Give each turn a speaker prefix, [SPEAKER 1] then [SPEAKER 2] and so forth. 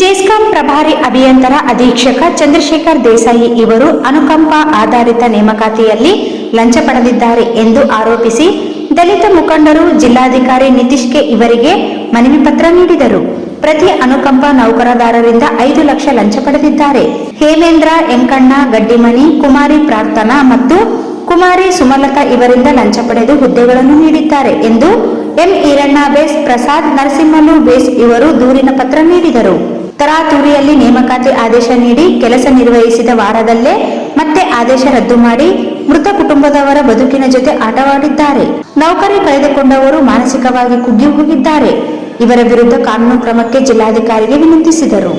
[SPEAKER 1] ಜೆಸ್ಕಾಂ ಪ್ರಭಾರಿ ಅಭಿಯಂತರ ಅಧೀಕ್ಷಕ ಚಂದ್ರಶೇಖರ್ ದೇಸಾಯಿ ಇವರು ಅನುಕಂಪ ಆಧಾರಿತ ನೇಮಕಾತಿಯಲ್ಲಿ ಲಂಚ ಪಡೆದಿದ್ದಾರೆ ಎಂದು ಆರೋಪಿಸಿ ದಲಿತ ಮುಖಂಡರು ಜಿಲ್ಲಾಧಿಕಾರಿ ನಿತೀಶ್ಗೆ ಇವರಿಗೆ ಮನವಿ ಪತ್ರ ನೀಡಿದರು. ಪ್ರತಿ ಅನುಕಂಪ ನೌಕರದಾರರಿಂದ 5 ಲಕ್ಷ ಲಂಚ ಪಡೆದಿದ್ದಾರೆ. ಹೇಮೇಂದ್ರ ಎಂಕಣ್ಣ ಗಡ್ಡಿಮನಿ, ಕುಮಾರಿ ಪ್ರಾರ್ಥನಾ ಮತ್ತು ಕುಮಾರಿ ಸುಮಲತಾ ಇವರಿಂದ ಲಂಚ ಪಡೆದು ಹುದ್ದೆಗಳನ್ನು ನೀಡಿದ್ದಾರೆ ಎಂದು ಎಂ ಈರಣ್ಣ ಬೇಸ್, ಪ್ರಸಾದ್ ನರಸಿಂಹಲು ಬೇಸ್ ಇವರು ದೂರಿನ ಪತ್ರ ನೀಡಿದರು. ತರಾತುರಿಯಲ್ಲಿ ನೇಮಕಾತಿ ಆದೇಶ ನೀಡಿ ಕೆಲಸ ನಿರ್ವಹಿಸಿದ ವಾರದಲ್ಲೇ ಮತ್ತೆ ಆದೇಶ ರದ್ದು ಮಾಡಿ ಮೃತ ಕುಟುಂಬದವರ ಬದುಕಿನ ಜೊತೆ ಆಟವಾಡಿದ್ದಾರೆ. ನೌಕರಿ ಕಳೆದುಕೊಂಡವರು ಮಾನಸಿಕವಾಗಿ ಕುಗ್ಗಿ ಹೋಗಿದ್ದಾರೆ. ಇವರ ವಿರುದ್ಧ ಕಾನೂನು ಕ್ರಮಕ್ಕೆ ಜಿಲ್ಲಾಧಿಕಾರಿಗೆ ವಿನಂತಿಸಿದರು.